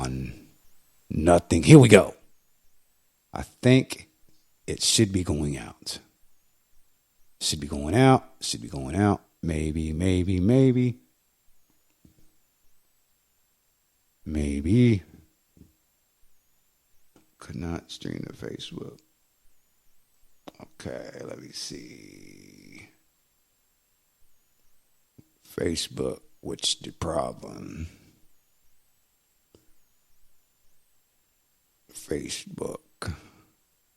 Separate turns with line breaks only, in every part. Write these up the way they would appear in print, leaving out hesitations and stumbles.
on. Nothing. Here we go. I think it should be going out. Should be going out. Should be going out. Maybe. Could not stream to Facebook. Okay, let me see. Facebook, what's the problem? Facebook.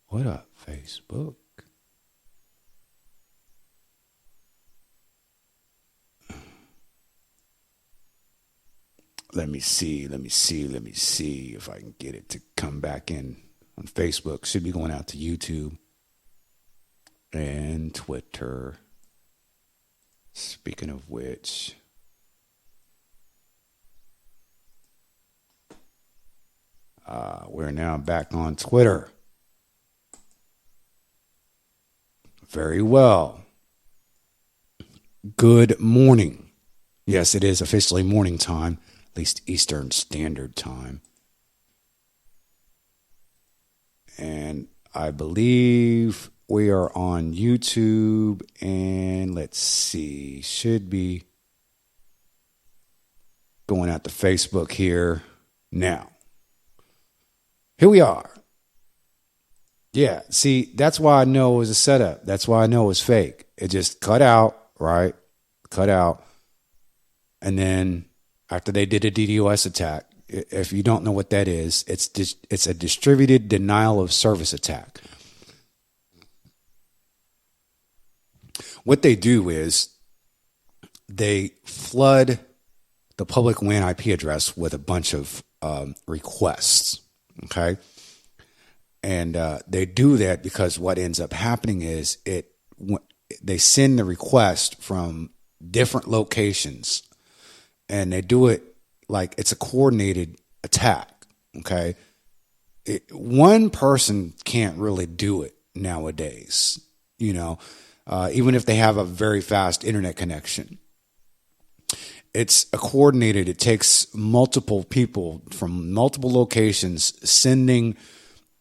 What up, Facebook? Let me see if I can get it to come back in on Facebook. Should be going out to YouTube and Twitter. Speaking of which, we're now back on Twitter. Very well. Good morning. Yes, it is officially morning time. At least Eastern Standard Time. And I believe we are on YouTube, and let's see, should be going out to Facebook here now. Here we are. Yeah, see, that's why I know it was a setup. That's why I know it was fake. It just cut out, right? Cut out. And then after they did a DDoS attack, if you don't know what that is, it's a distributed denial of service attack. What they do is they flood the public WAN IP address with a bunch of requests, okay? And they do that because what ends up happening is they send the request from different locations, and they do it like it's a coordinated attack, okay? One person can't really do it nowadays, you know, even if they have a very fast internet connection. It's a coordinated, it takes multiple people from multiple locations sending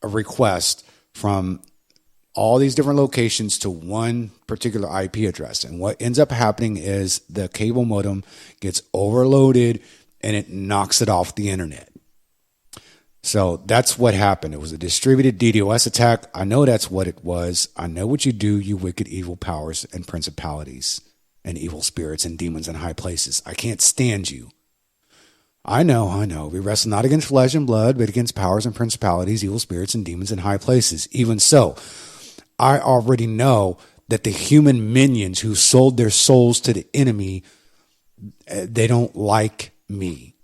a request from all these different locations to one particular IP address. And what ends up happening is the cable modem gets overloaded and it knocks it off the internet. So that's what happened. It was a distributed DDoS attack. I know that's what it was. I know what you do, you wicked evil powers and principalities and evil spirits and demons in high places. I can't stand you. I know. We wrestle not against flesh and blood, but against powers and principalities, evil spirits and demons in high places. Even so, I already know that the human minions who sold their souls to the enemy, they don't like me.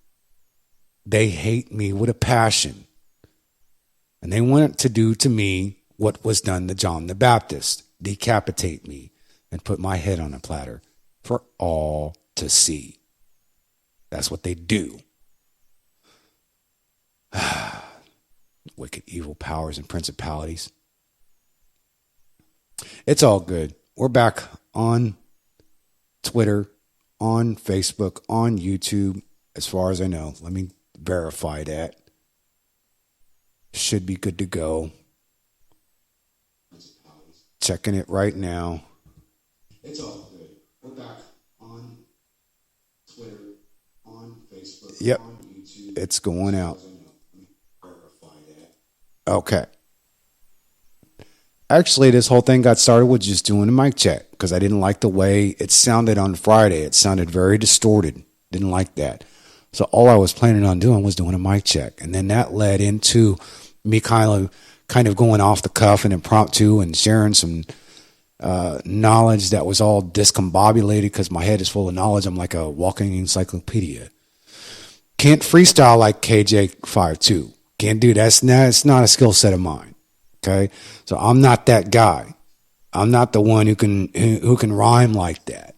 They hate me with a passion. And they want to do to me what was done to John the Baptist, decapitate me and put my head on a platter for all to see. That's what they do. Wicked evil powers and principalities. It's all good. We're back on Twitter, on Facebook, on YouTube, as far as I know. Let me verify that. Should be good to go. Checking it right now. It's all good. We're back on Twitter, on Facebook, yep. On YouTube. It's going out. Okay. Actually, this whole thing got started with just doing a mic check because I didn't like the way it sounded on Friday. It sounded very distorted. Didn't like that. So all I was planning on doing was doing a mic check. And then that led into me kind of going off the cuff and impromptu and sharing some knowledge that was all discombobulated because my head is full of knowledge. I'm like a walking encyclopedia. Can't freestyle like KJ52. Can't do that. It's not a skill set of mine. Okay, so I'm not that guy. I'm not the one who can rhyme like that.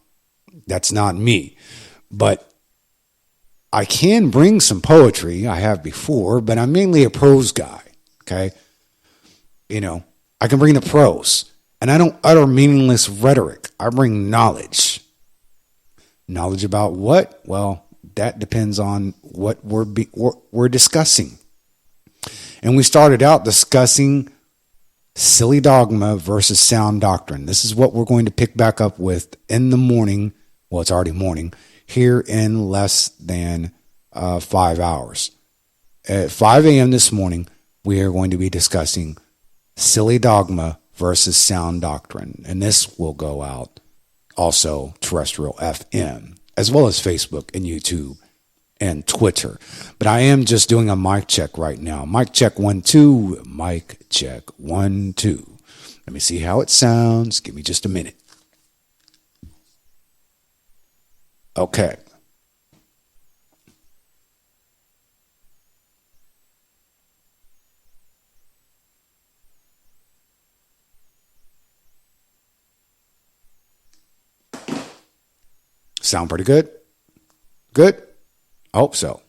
That's not me. But I can bring some poetry. I have before, but I'm mainly a prose guy. Okay, you know, I can bring the prose, and I don't utter meaningless rhetoric. I bring knowledge. Knowledge about what? Well, That depends on what we're discussing. And we started out discussing silly dogma versus sound doctrine. This is what we're going to pick back up with in the morning. Well, it's already morning here in less than 5 hours. At 5 a.m. this morning, we are going to be discussing silly dogma versus sound doctrine. And this will go out also terrestrial FM, as well as Facebook and YouTube and Twitter. But I am just doing a mic check right now. Mic check 1 2. Mic check 1 2. Let me see how it sounds. Give me just a minute. Okay. Sound pretty good? Good? I hope so.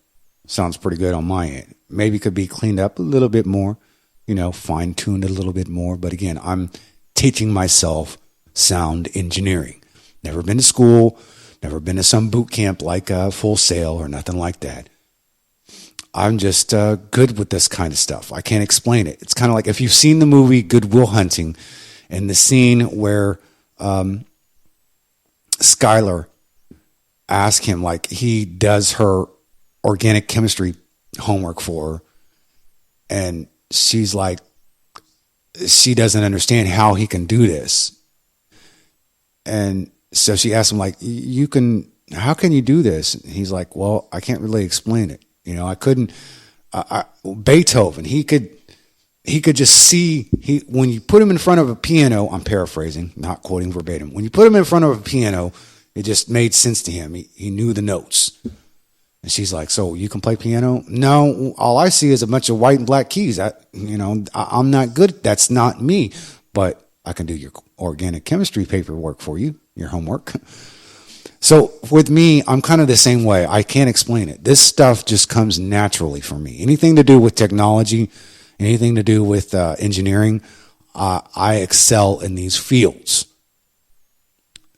Sounds pretty good on my end. Maybe could be cleaned up a little bit more, fine-tuned a little bit more. But again, I'm teaching myself sound engineering. Never been to school, never been to some boot camp like Full Sail or nothing like that. I'm just good with this kind of stuff. I can't explain it. It's kind of like if you've seen the movie Good Will Hunting and the scene where Skylar ask him, like he does her organic chemistry homework for her, and she's like, she doesn't understand how he can do this. And so she asks him, like, how can you do this? And he's like, well, I can't really explain it. I couldn't, Beethoven, he could just see, when you put him in front of a piano, I'm paraphrasing, not quoting verbatim. When you put him in front of a piano, it just made sense to him. He knew the notes. And she's like, so you can play piano? No, all I see is a bunch of white and black keys. I'm not good. That's not me. But I can do your organic chemistry paperwork for you, your homework. So with me, I'm kind of the same way. I can't explain it. This stuff just comes naturally for me. Anything to do with technology, anything to do with engineering, I excel in these fields.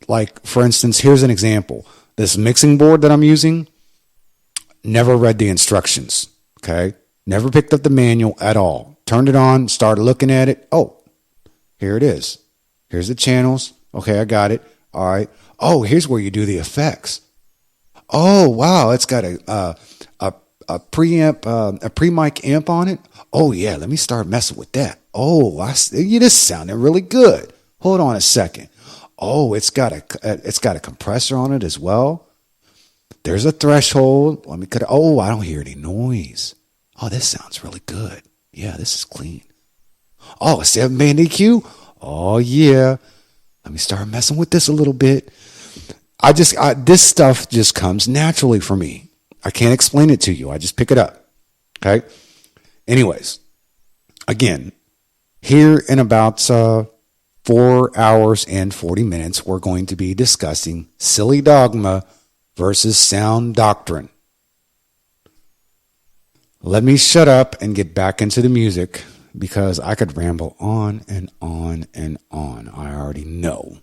Like, for instance, here's an example. This mixing board that I'm using, never read the instructions, okay? Never picked up the manual at all. Turned it on, started looking at it. Oh, here it is. Here's the channels. Okay, I got it. All right. Oh, here's where you do the effects. Oh, wow, it's got a preamp, a pre-mic amp on it. Oh, yeah, let me start messing with that. Oh, this sounded really good. Hold on a second. Oh, it's got a compressor on it as well. There's a threshold. I don't hear any noise. Oh, this sounds really good. Yeah, this is clean. Oh, a 7-band EQ. Oh yeah. Let me start messing with this a little bit. This stuff just comes naturally for me. I can't explain it to you. I just pick it up. Okay. Anyways, again, here in about 4 hours and 40 minutes, we're going to be discussing silly dogma versus sound doctrine. Let me shut up and get back into the music because I could ramble on and on and on. I already know.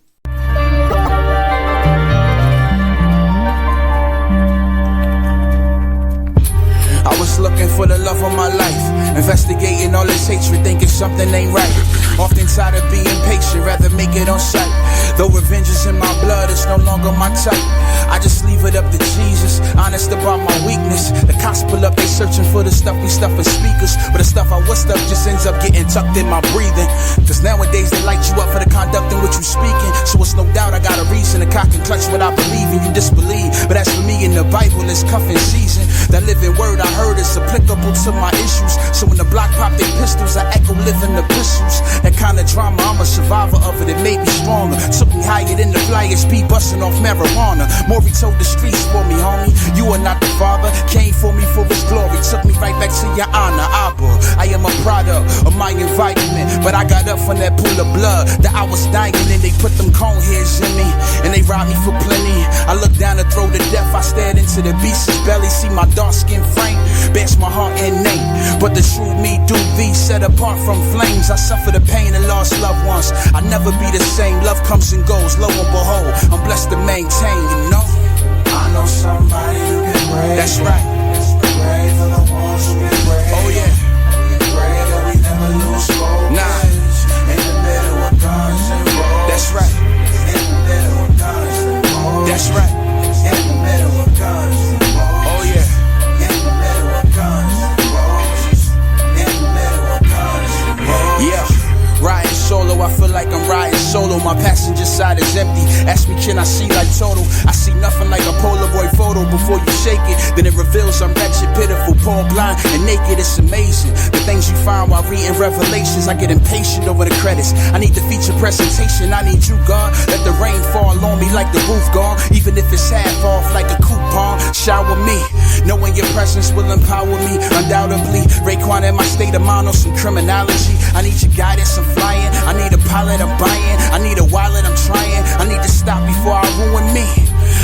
I was looking for the love of my life, investigating all this hatred, thinking something ain't right. Often tired of being patient, rather make it on sight. Though revenge is in my blood, it's no longer my type. I just leave it up to Jesus, honest about my weakness. The cops pull up, they searching for the stuff we stuff in speakers, but the stuff I was stuff just ends up getting tucked in my breathing. Cause nowadays they light you up for the conduct in which you speaking. So it's no doubt I got a reason to cock and clutch what I believe in. You disbelieve, but as for me in the Bible, it's cuffing season. That living word I heard is applicable to my issues. So when the block pop their pistols, I echo living epistles. That kind of drama, I'm a survivor of it, it made me stronger. Took me higher than the flyers, be busting off marijuana. Maury told the streets for me, homie, you are not the father. Came for me for his glory, took me right back to your honor. Abba, I am a product of my environment, but I got up from that pool of blood that I was dying in. They put them cone heads in me, and they robbed me for plenty. I looked down to throw the death, I stared into the beast's belly. See my dark skin frame, bash my heart and name. But the true me do be set apart from flames. I suffer the pain and lost loved ones. I'll never be the same. Love comes and goes, lo and behold, I'm blessed to maintain, you know. I know somebody who can That's right. Oh yeah. Nah. That's right. That's right. Oh yeah. Yeah. Riding solo, I feel like I'm riding solo. My passenger side is empty. Ask me, can I see like total? I see nothing like a Polaroid photo. Before you shake it, then it reveals I'm wretched, pitiful, poor, blind, and naked. It's amazing the things you find while reading Revelations. I get impatient over the credits. I need the feature presentation. I need you, God. Let the rain fall on me like the roof gone. Even if it's half off like a coupon. Shower me, knowing your presence will empower me. Undoubtedly, Raekwon in my state of mind on some criminology. I need your guidance, I'm flying. I need a pilot, I'm buying. I need a wallet, I'm trying. I need to stop before I ruin me.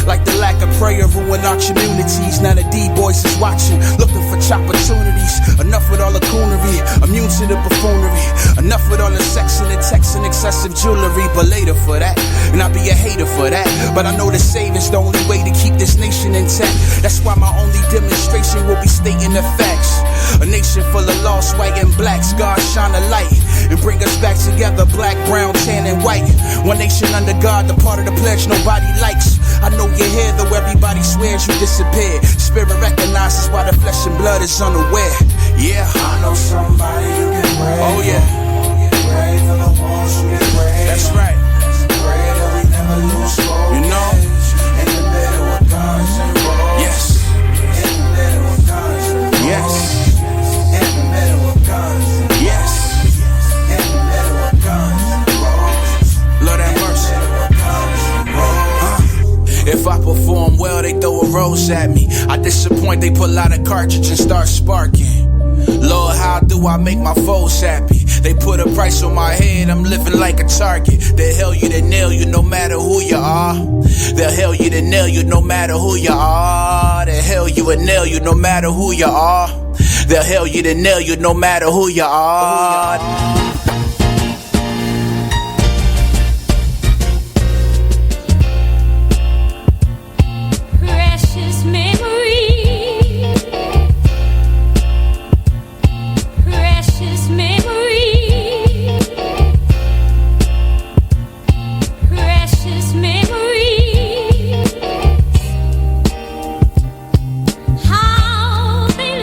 Like the lack of prayer ruin our communities. Now the D-boys is watching, looking for opportunities. Enough with all the coonery, immune to the buffoonery. Enough with all the sex and the text and excessive jewelry. But later for that, and I'll be a hater for that. But I know the save is the only way to keep this nation intact. That's why my only demonstration will be stating the facts. A nation full of lost white and blacks. God shine a light and bring us back together. Black, brown, tan, and white. One nation under God, the part of the pledge nobody likes. I know you're here, though everybody swears you disappeared. Spirit recognizes why the flesh and blood is unaware. Yeah, I know somebody you can pray. Oh yeah. Pray for the ones you can pray. That's right. Pray that we never lose focus. You know? In the middle of guns and roses. Yes. In the middle of guns and roses. Yes. In the middle of guns and roses. Yes. In the middle of guns and roses. Lord have mercy. If I perform well, they throw a rose at me. I disappoint, they pull out a cartridge and start sparking. Lord, how do I make my foes happy? They put a price on my head, I'm living like a target. They'll hell you, they nail you no matter who you are. They'll hell you, they nail you no matter who you are. They'll hell you and nail you no matter who you are. They'll hell you, they nail you no matter who you are.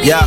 Yeah,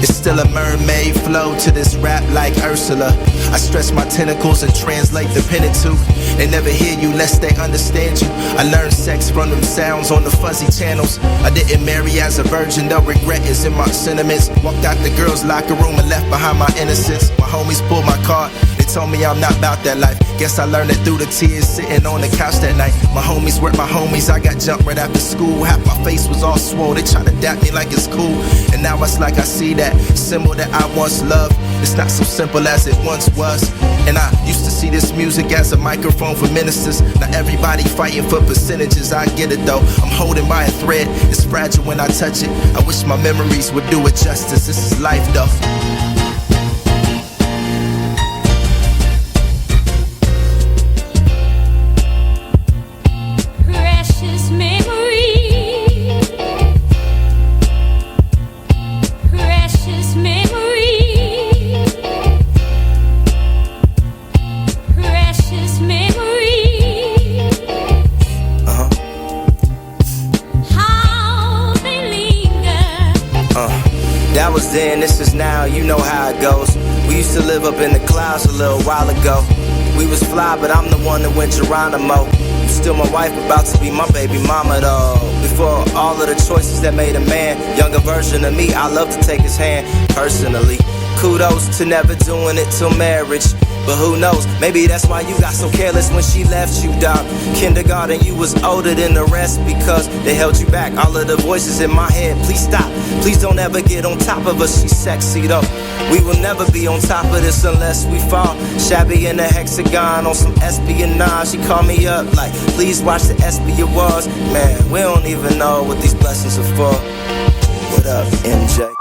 it's still a mermaid flow to this rap like Ursula. I stretch my tentacles and translate the pentateuch. They never hear you lest they understand you. I learned sex from them sounds on the fuzzy channels. I didn't marry as a virgin, the regret is in my sentiments. Walked out the girls' locker room and left behind my innocence. My homies pulled my card, they told me I'm not about that life. Guess I learned it through the tears sitting on the couch that night. My homies were my homies, I got jumped right after school. Half my face was all swole, they tried to dap me like it's cool. And now it's like I see that symbol that I once loved. It's not so simple as it once was. And I used to see this music as a microphone for ministers. Now everybody fighting for percentages, I get it though. I'm holding by a thread, it's fragile when I touch it. I wish my memories would do it justice, this is life though. That was then, this is now, you know how it goes. We used to live up in the clouds a little while ago. We was fly, but I'm the one that went Geronimo. You still my wife, about to be my baby mama though. Before all of the choices that made a man, younger version of me, I love to take his hand personally. Kudos to never doing it till marriage. But who knows, maybe that's why you got so careless when she left you, dog. Kindergarten, you was older than the rest because they held you back. All of the voices in my head, please stop. Please don't ever get on top of us, she's sexy though. We will never be on top of this unless we fall. Shabby in the hexagon on some espionage. She called me up like, please watch the espionage. Man, we don't even know what these blessings are for. What up, MJ?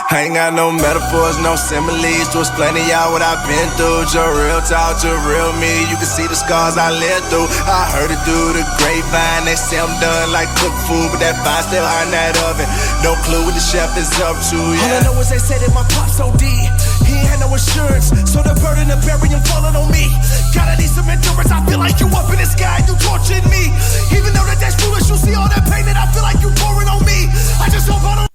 I ain't got no metaphors, no similes to explain to y'all what I've been through. Your real talk to real me, you can see the scars I lived through. I heard it through the grapevine, they say I'm done like cook food, but that fire still hot in that oven. No clue what the chef is up to, yeah. All I know is they said that my pop's OD, he ain't had no insurance, so the burden of burying falling on me. Gotta need some endurance, I feel like you up in the sky, you torturing me. Even though that that's foolish, you see all that pain that I feel like you pouring on me. I just hope I don't.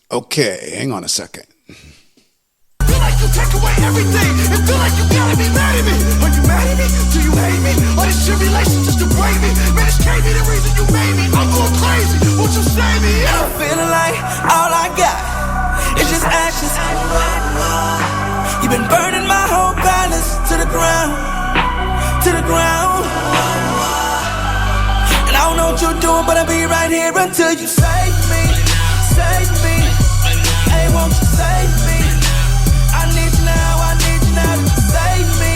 Okay, hang on a second.
Feel like you take away everything and feel like you gotta be mad at me. Are you mad at me? Do you hate me? Or this tribulation just to break me? Man, this can't be the reason you made me. I'm going crazy. Won't you save me? Yeah. I'm feeling like all I got is just ashes. You've been burning my whole balance to the ground, to the ground. And I don't know what you're doing, but I'll be right here until you save me, save me. Hey, won't you save me? I need you now, I need you now to save me,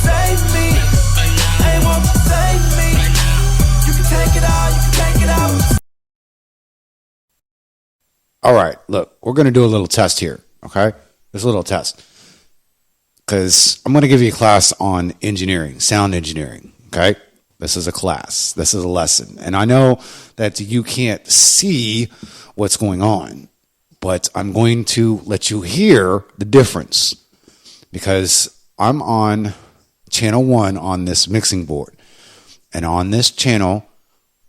save me. Hey, won't you save me? You can take it all, you can take it all.
All right, look, we're going to do a little test here, okay? This little test. Because I'm going to give you a class on engineering, sound engineering, okay? This is a class. This is a lesson. And I know that you can't see what's going on, but I'm going to let you hear the difference because I'm on channel 1 on this mixing board. And on this channel,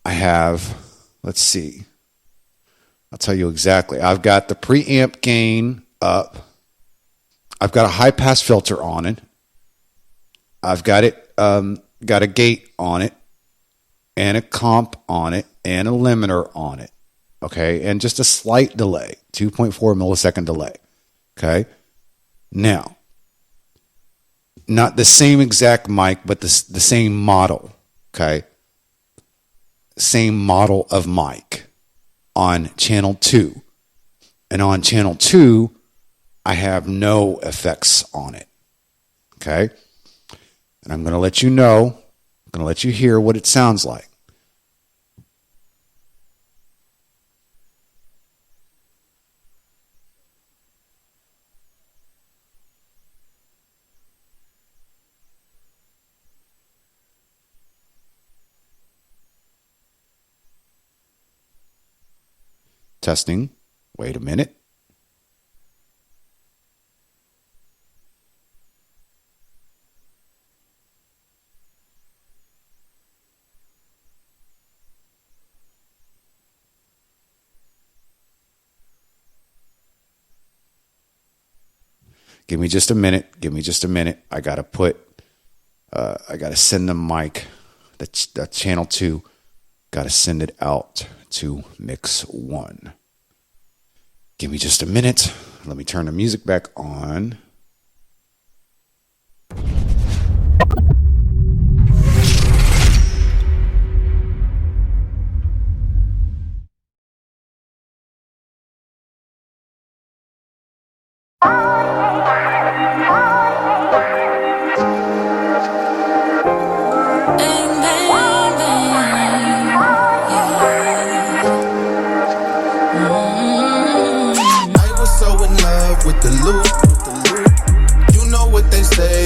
I have, let's see, I'll tell you exactly. I've got the preamp gain up. I've got a high pass filter on it. I've got it, got a gate on it and a comp on it and a limiter on it. Okay. And just a slight delay, 2.4 millisecond delay. Okay. Now, not the same exact mic, but the same model. Okay. Same model of mic on channel 2. And on channel 2, I have no effects on it. Okay. And I'm going to let you know, I'm going to let you hear what it sounds like. Testing. Wait a minute. Give me just a minute. Give me just a minute. I got to send the mic, the channel 2, got to send it out to mix 1. Give me just a minute. Let me turn the music back on.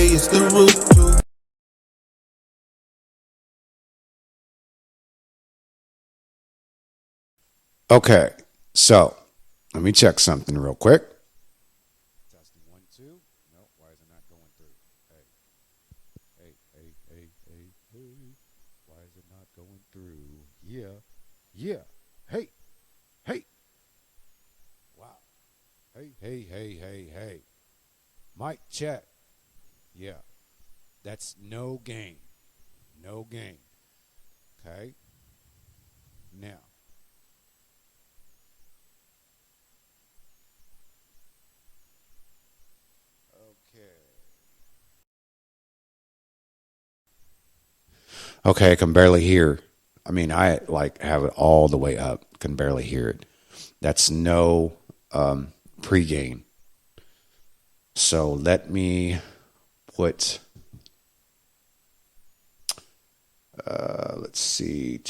It's the root.
Okay, so let me check something real quick. Testing 1, 2. No, why is it not going through? Hey. Why is it not going through? Yeah. Hey. Wow. Hey. Mic check. Yeah, that's no gain. No gain. Okay. Now. Okay, I can barely hear. I mean, I have it all the way up. Can barely hear it. That's no pre-gain. So let me put, let's see.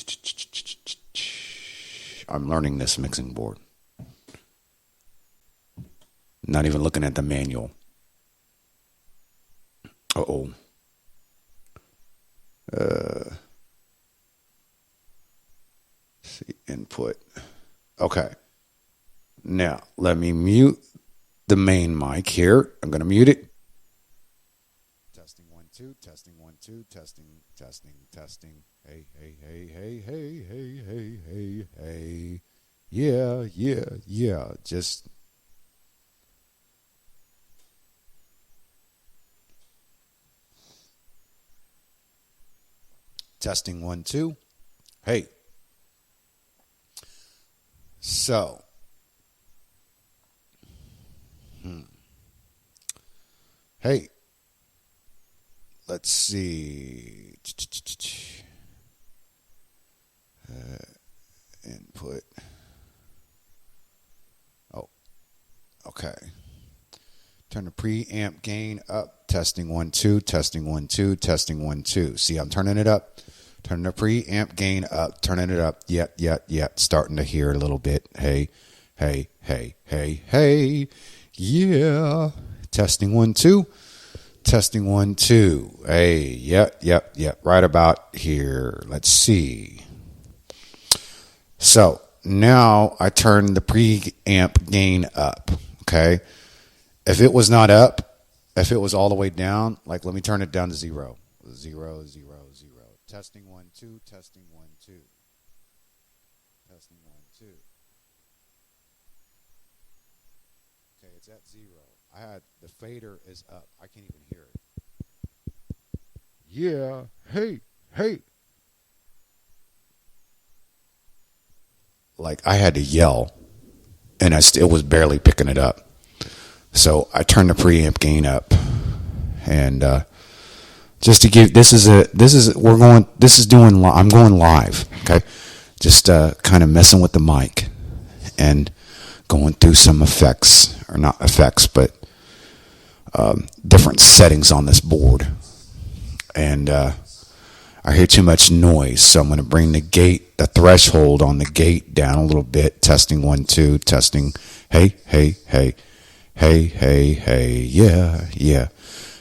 I'm learning this mixing board. Not even looking at the manual. Uh-oh. See, input. Okay. Now, let me mute the main mic here. I'm going to mute it. Testing 1 2, testing 1 2, testing, testing, testing. Hey, hey, hey, hey, hey, hey, hey, hey, hey. Yeah, yeah, yeah. Just testing 1 2. Hey. So, hey, let's see. Input. Oh, okay. Turn the preamp gain up. Testing 1 2, testing 1 2, testing 1 2. See, I'm turning it up. Turning the preamp gain up. Turning it up. Yet. Starting to hear a little bit. Hey, hey, hey, hey, hey. Yeah. Testing 1 2. Testing 1 2. Hey, yep. Right about here. Let's see. So now I turn the preamp gain up. Okay. If it was not up, if it was all the way down, like let me turn it down to 0. 0, 0, 0. Testing 1 2. Testing 1 2. Testing 1 2. Okay, it's at 0. I had the fader is up. I can't even hear it. Yeah. Hey. Like I had to yell, and I still was barely picking it up. So I turned the preamp gain up, and just to give I'm going live. Okay, just kind of messing with the mic and going through some effects, or not effects, but different settings on this board, and I hear too much noise, so I'm going to bring the threshold on the gate down a little bit. Testing 1 2, testing. Hey, yeah.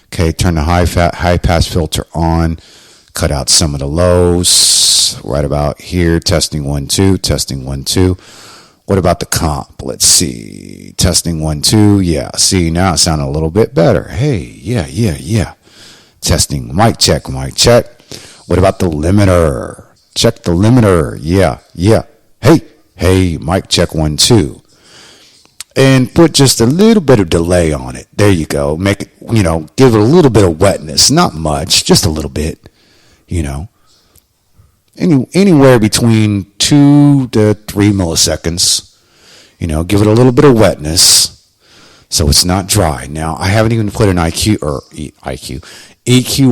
Okay, turn the high pass filter on. Cut out some of the lows. Right about here. Testing 1 2, testing 1 2. What about the comp? Let's see. Testing 1 2. Yeah. See, now it sounded a little bit better. Hey, yeah. Testing. Mic check. What about the limiter? Check the limiter. Yeah. Hey, mic check 1 2. And put just a little bit of delay on it. There you go. Make it, give it a little bit of wetness. Not much, just a little bit, Anywhere between 2 to 3 milliseconds. Give it a little bit of wetness so it's not dry. Now, I haven't even put an EQ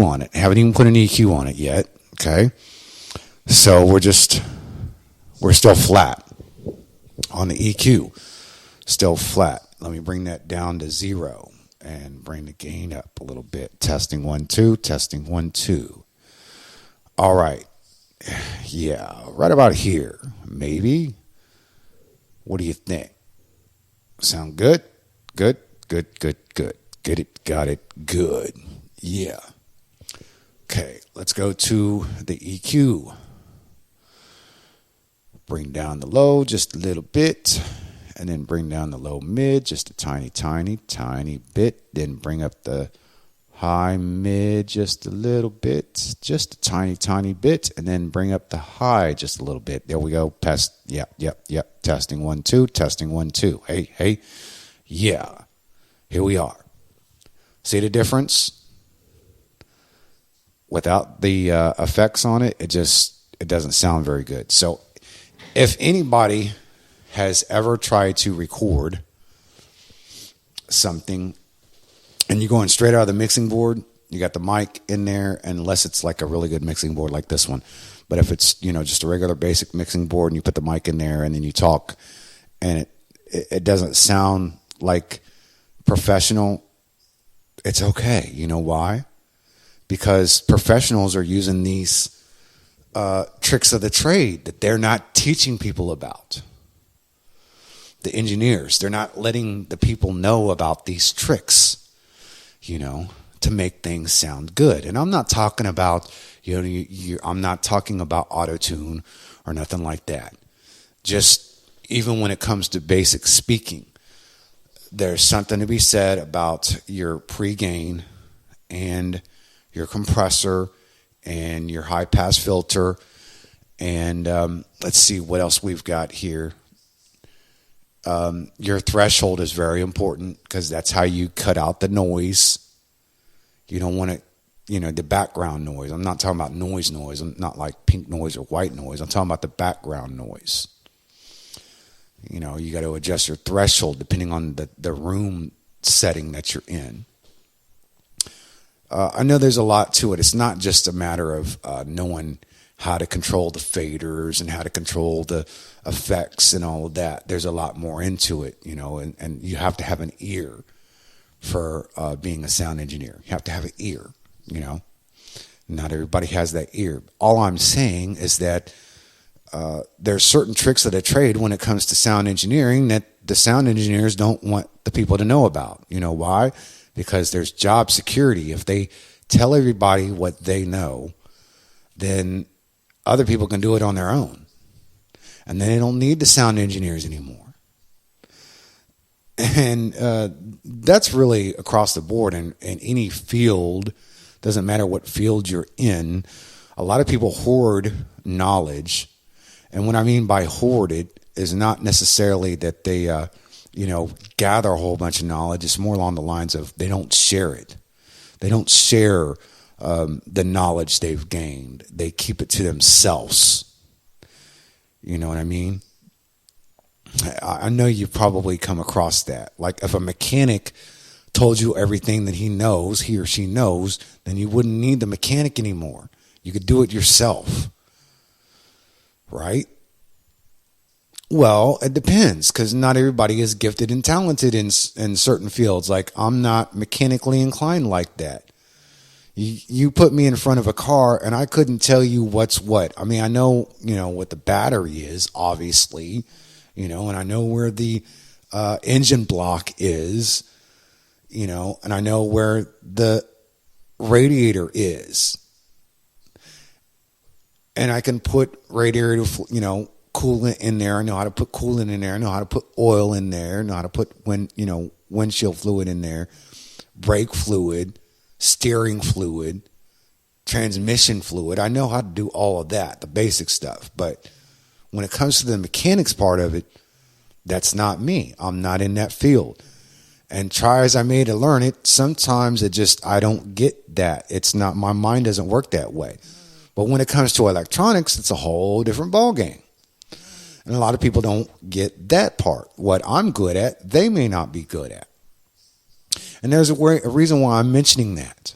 on it. I haven't even put an EQ on it yet. Okay. So we're still flat on the EQ. Still flat. Let me bring that down to 0 and bring the gain up a little bit. Testing 1 2, testing 1 2. All right. Yeah, right about here. Maybe. What do you think? Sound good? Good. Get it, got it, good. Yeah. Okay, let's go to the EQ. Bring down the low just a little bit, and then bring down the low mid just a tiny bit. Then bring up the high mid just a little bit, just a tiny bit, and then bring up the high just a little bit. There we go. Yep. Testing 1 2, testing 1 2. Hey. Yeah. Here we are. See the difference? Without the effects on it, it doesn't sound very good. So if anybody has ever tried to record something and you're going straight out of the mixing board, you got the mic in there, unless it's like a really good mixing board like this one. But if it's, just a regular basic mixing board and you put the mic in there and then you talk and it doesn't sound like professional, it's okay. You know why? Because professionals are using these tricks of the trade that they're not teaching people about. the engineers. They're not letting the people know about these tricks, to make things sound good. And I'm not talking about, I'm not talking about auto-tune or nothing like that. Just even when it comes to basic speaking, there's something to be said about your pre-gain and your compressor and your high-pass filter. And let's see what else we've got here. Your threshold is very important because that's how you cut out the noise. You don't want it, the background noise. I'm not talking about noise. I'm not like pink noise or white noise. I'm talking about the background noise. You got to adjust your threshold depending on the room setting that you're in. I know there's a lot to it. It's not just a matter of knowing how to control the faders and how to control the effects and all of that. There's a lot more into it, and you have to have an ear for being a sound engineer. You have to have an ear, Not everybody has that ear. All I'm saying is that there's certain tricks of the trade when it comes to sound engineering that the sound engineers don't want the people to know about. You know why? Because there's job security. If they tell everybody what they know, then other people can do it on their own. And then they don't need the sound engineers anymore. And that's really across the board in any field. Doesn't matter what field you're in. A lot of people hoard knowledge. And what I mean by hoard it is not necessarily that they, gather a whole bunch of knowledge. It's more along the lines of they don't share it. They don't share the knowledge they've gained. They keep it to themselves. You know what I mean? I know you've probably come across that. Like if a mechanic told you everything that he or she knows, then you wouldn't need the mechanic anymore. You could do it yourself. Right? Well, it depends because not everybody is gifted and talented in certain fields. Like I'm not mechanically inclined like that. You put me in front of a car and I couldn't tell you what's what. I mean, I know, what the battery is, obviously, and I know where the engine block is, and I know where the radiator is. And I can put radiator, coolant in there. I know how to put coolant in there. I know how to put oil in there. I know how to put windshield fluid in there, brake fluid, steering fluid, transmission fluid. I know how to do all of that, the basic stuff. But when it comes to the mechanics part of it, that's not me. I'm not in that field. And try as I may to learn it, sometimes I don't get that. It's not, my mind doesn't work that way. But when it comes to electronics, it's a whole different ballgame. And a lot of people don't get that part. What I'm good at, they may not be good at. And there's a reason why I'm mentioning that.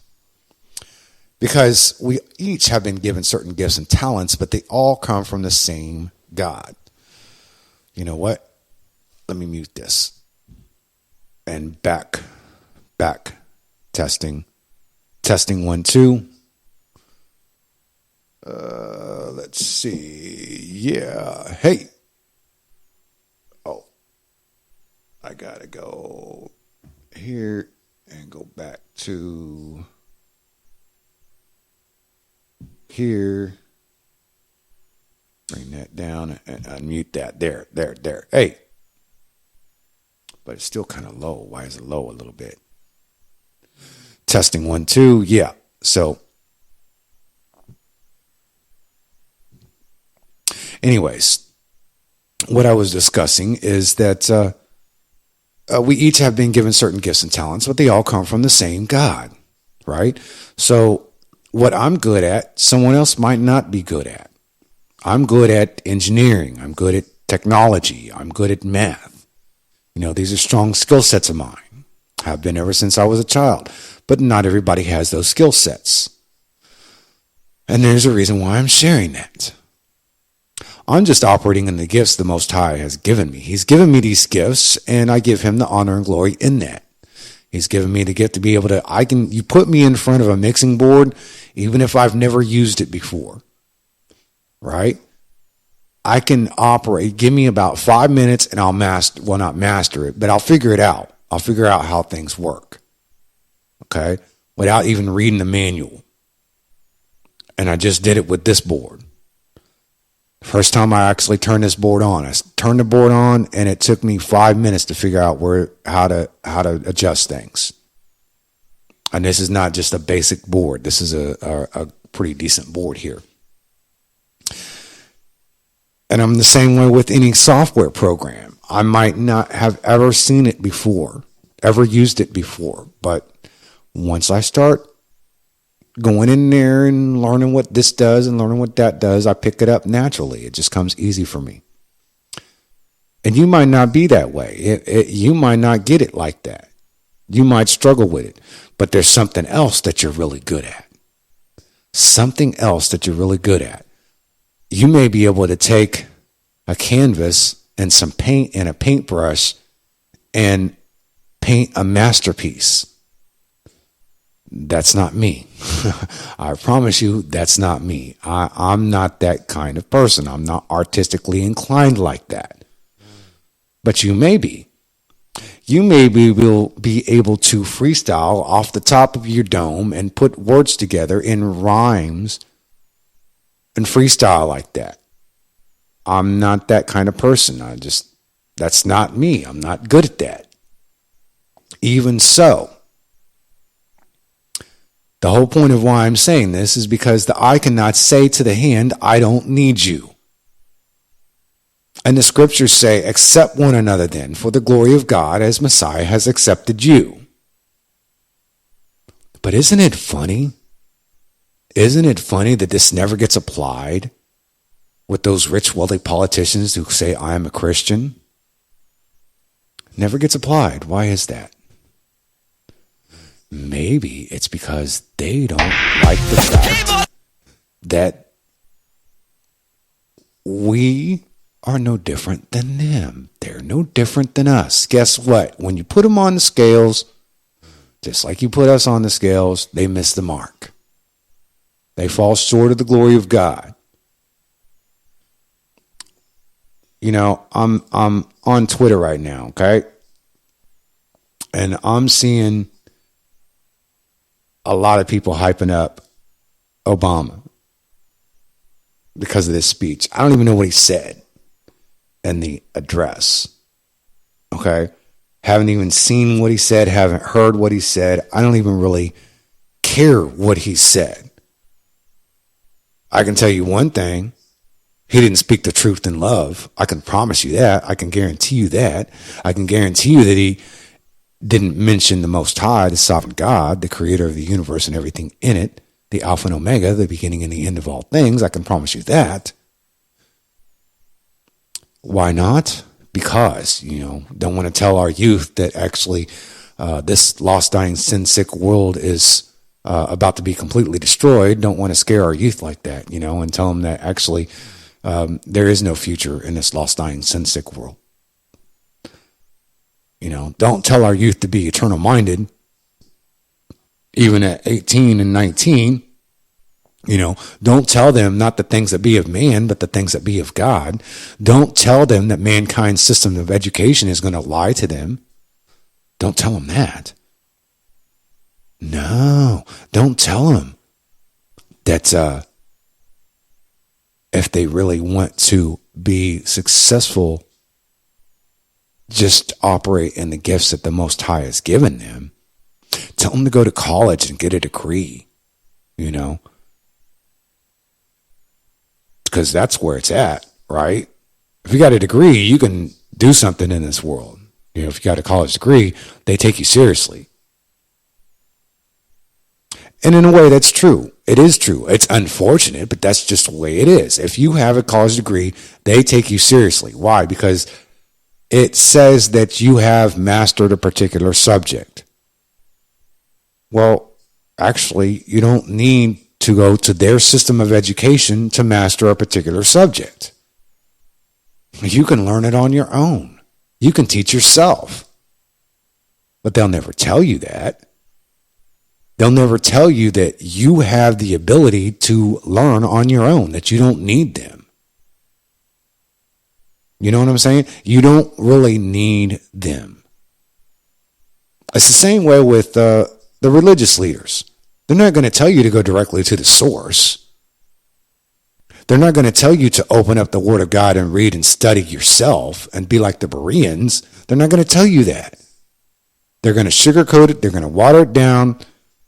Because we each have been given certain gifts and talents, but they all come from the same God. You know what? Let me mute this. And back, testing 1, 2. Let's see. Yeah. Hey. Oh, I gotta go here and go back to here. Bring that down and unmute that. There. Hey. But it's still kind of low. Why is it low a little bit? Testing 1, 2. Yeah. So anyways, what I was discussing is that we each have been given certain gifts and talents, but they all come from the same God, right? So what I'm good at, someone else might not be good at. I'm good at engineering. I'm good at technology. I'm good at math. These are strong skill sets of mine. Have been ever since I was a child. But not everybody has those skill sets. And there's a reason why I'm sharing that. I'm just operating in the gifts the Most High has given me. He's given me these gifts, and I give him the honor and glory in that. He's given me the gift to be able to, you put me in front of a mixing board, even if I've never used it before, right? I can operate. Give me about 5 minutes and I'll not master it, but I'll figure it out. I'll figure out how things work. Okay? Without even reading the manual. And I just did it with this board. First time I actually turned this board on. I turned the board on and it took me 5 minutes to figure out how to adjust things. And this is not just a basic board. This is a pretty decent board here. And I'm the same way with any software program. I might not have ever seen it before, ever used it before. But once I start going in there and learning what this does and learning what that does, I pick it up naturally. It just comes easy for me. And you might not be that way. You might not get it like that. You might struggle with it. But there's something else that you're really good at. Something else that you're really good at. You may be able to take a canvas and some paint and a paintbrush and paint a masterpiece. That's not me. I promise you, that's not me. I'm not that kind of person. I'm not artistically inclined like that. But you may be. You maybe will be able to freestyle off the top of your dome and put words together in rhymes and freestyle like that. I'm not that kind of person. That's not me. I'm not good at that. Even so, the whole point of why I'm saying this is because the eye cannot say to the hand, I don't need you. And the scriptures say, accept one another then for the glory of God as Messiah has accepted you. But isn't it funny? Isn't it funny that this never gets applied with those rich, wealthy politicians who say, I am a Christian? Never gets applied. Why is that? Maybe it's because they don't like the fact that we are no different than them. They're no different than us. Guess what? When you put them on the scales, just like you put us on the scales, they miss the mark. They fall short of the glory of God. You know, I'm on Twitter right now, okay? And I'm seeing a lot of people hyping up Obama because of this speech. I don't even know what he said in the address. Okay? Haven't even seen what he said, haven't heard what he said. I don't even really care what he said. I can tell you one thing. He didn't speak the truth in love. I can promise you that. I can guarantee you that. I can guarantee you that he didn't mention the Most High, the sovereign God, the creator of the universe and everything in it, the Alpha and Omega, the beginning and the end of all things. I can promise you that. Why not? Because, don't want to tell our youth that actually this lost, dying, sin-sick world is about to be completely destroyed. Don't want to scare our youth like that, and tell them that actually there is no future in this lost, dying, sin-sick world. Don't tell our youth to be eternal minded, even at 18 and 19. Don't tell them not the things that be of man, but the things that be of God. Don't tell them that mankind's system of education is going to lie to them. Don't tell them that. No, don't tell them that if they really want to be successful, just operate in the gifts that the Most High has given them. Tell them to go to college and get a degree, because that's where it's at, right? If you got a degree, you can do something in this world. If you got a college degree, they take you seriously. And in a way, that's true. It is true. It's unfortunate, but that's just the way it is. If you have a college degree, they take you seriously. Why? Because it says that you have mastered a particular subject. Well, actually, you don't need to go to their system of education to master a particular subject. You can learn it on your own. You can teach yourself. But they'll never tell you that. They'll never tell you that you have the ability to learn on your own, that you don't need them. You know what I'm saying? You don't really need them. It's the same way with the religious leaders. They're not going to tell you to go directly to the source. They're not going to tell you to open up the Word of God and read and study yourself and be like the Bereans. They're not going to tell you that. They're going to sugarcoat it. They're going to water it down.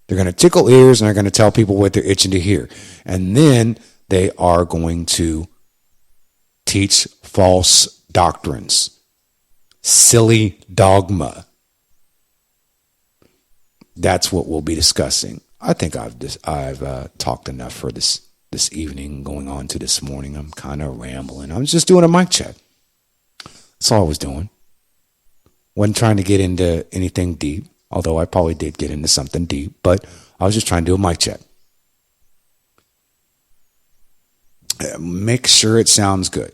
They're going to tickle ears, and they're going to tell people what they're itching to hear. And then they are going to teach false doctrines, silly dogma. That's what we'll be discussing. I think I've talked enough for this evening, going on to this morning. I'm kind of rambling. I was just doing a mic check. That's all I was doing. Wasn't trying to get into anything deep, although I probably did get into something deep, but I was just trying to do a mic check. Make sure it sounds good,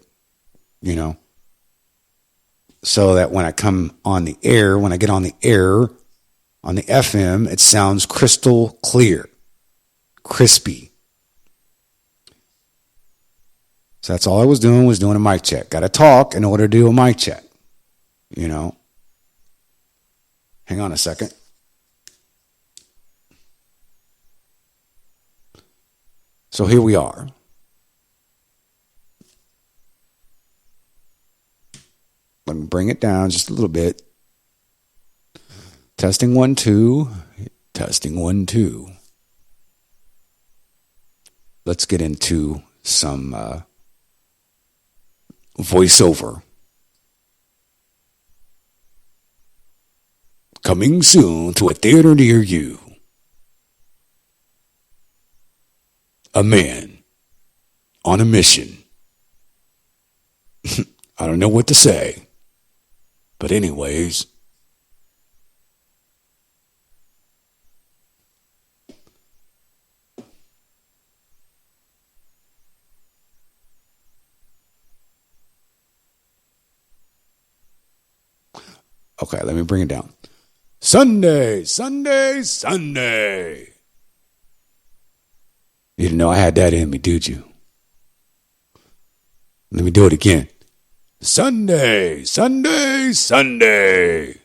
so that when I come on the air, when I get on the air, on the FM, it sounds crystal clear, crispy. So that's all I was doing a mic check. Got to talk in order to do a mic check, Hang on a second. So here we are. Let me bring it down just a little bit. Testing 1, 2. Testing 1, 2. Let's get into some voiceover. Coming soon to a theater near you. A man on a mission. I don't know what to say. But anyways. Okay, let me bring it down. Sunday, Sunday, Sunday. You didn't know I had that in me, did you? Let me do it again. Sunday, Sunday, Sunday.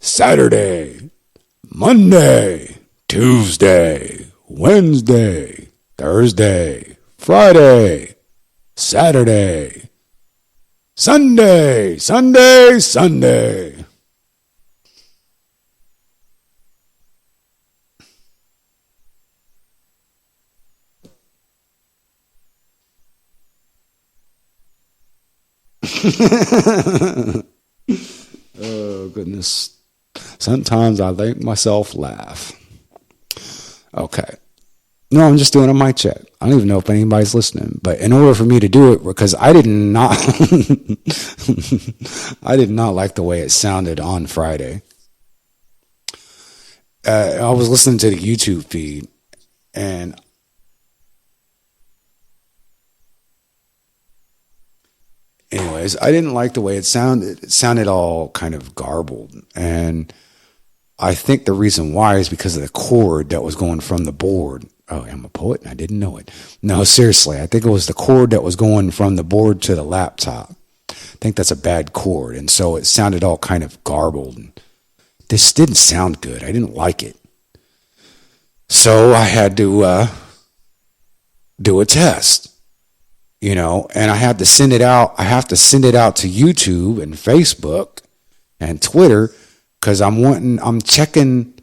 Saturday, Monday, Tuesday, Wednesday, Thursday, Friday, Saturday, Sunday, Sunday, Sunday. Oh, goodness. Sometimes I make myself laugh. Okay. No, I'm just doing a mic check. I don't even know if anybody's listening. But in order for me to do it, because I did not I did not like the way it sounded on Friday. I was listening to the YouTube feed, and anyways, I didn't like the way it sounded. It sounded all kind of garbled. And I think the reason why is because of the cord that was going from the board. Oh, I'm a poet and I didn't know it. No, seriously, I think it was the cord that was going from the board to the laptop. I think that's a bad cord. And so it sounded all kind of garbled. And this didn't sound good. I didn't like it. So I had to do a test, and I had to send it out. I have to send it out to YouTube and Facebook and Twitter, because I'm checking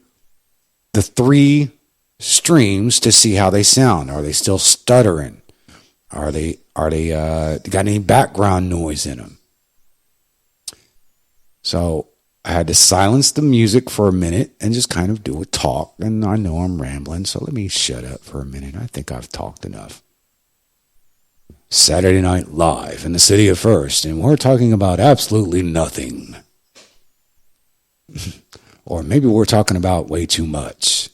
the 3 streams to see how they sound. Are they still stuttering? Are they got any background noise in them? So I had to silence the music for a minute and just kind of do a talk. And I know I'm rambling, so let me shut up for a minute. I think I've talked enough. Saturday Night Live in the city of First, and we're talking about absolutely nothing. Or maybe we're talking about way too much.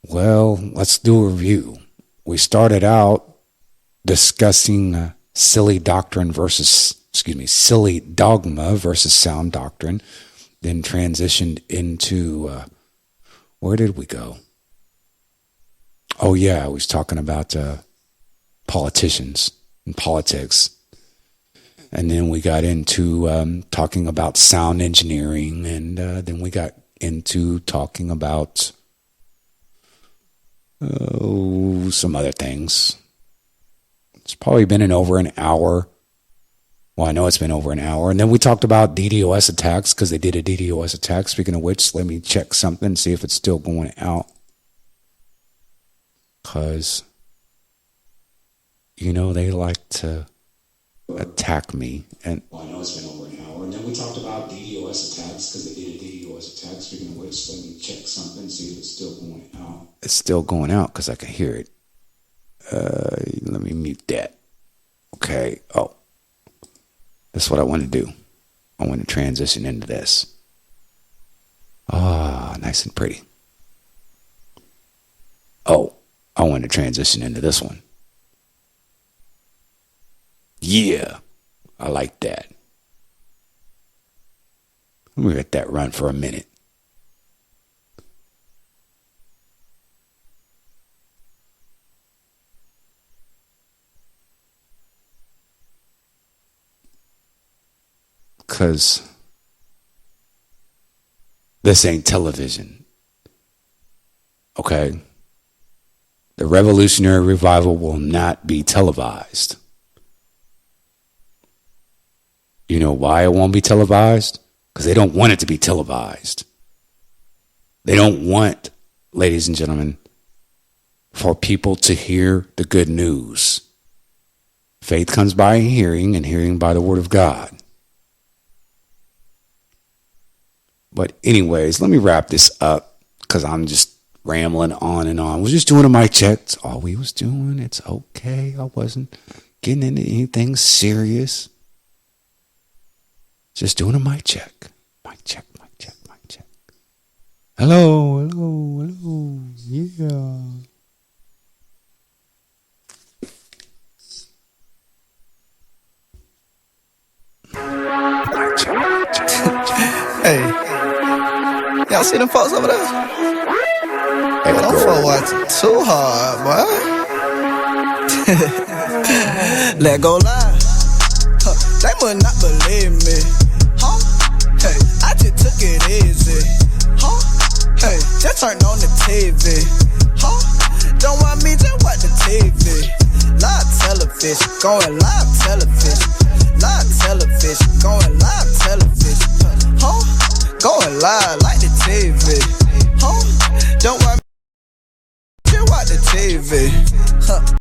Well, let's do a review. We started out discussing silly dogma versus sound doctrine. Then transitioned into, where did we go? Oh yeah, I was talking about politicians and politics. And then we got into talking about sound engineering, and then we got into talking about some other things. It's probably been over an hour. Well, I know it's been over an hour. And then we talked about DDoS attacks, because they did a DDoS attack. Speaking of which, let me check something, see if it's still going out. Because, they like to attack me. And well, I know it's been over an hour. And then we talked about DDoS attacks, because they did a DDoS attack. Speaking of which, let me check something, see if it's still going out. It's still going out because I can hear it. Let me mute that. Okay. Oh, that's what I want to do. I want to transition into this. Nice and pretty. Oh, I want to transition into this one. Yeah, I like that. Let me let that run for a minute. Because this ain't television. Okay? The Revolutionary Revival will not be televised. You know why it won't be televised? Because they don't want it to be televised. They don't want, ladies and gentlemen, for people to hear the good news. Faith comes by hearing, and hearing by the word of God. But anyways, let me wrap this up, because I'm just rambling on and on. We're just doing a mic check. That's all we was doing. It's okay. I wasn't getting into anything serious. Just doing a mic check. Mic check, mic check, mic check. Hello, hello, hello. Yeah. Mic check, mic check, mic check.
Hey, y'all see them folks over there? Hey, them folks watching too hard, boy. Let go live. They must not believe me. Huh? Hey, I just took it easy. Huh? Hey, just turned on the TV. Huh? Don't want me, just watch the TV. Live television, going live television. Live television, going live television. Huh? Going live like the TV. Huh? Don't want me, just watch the TV. Huh?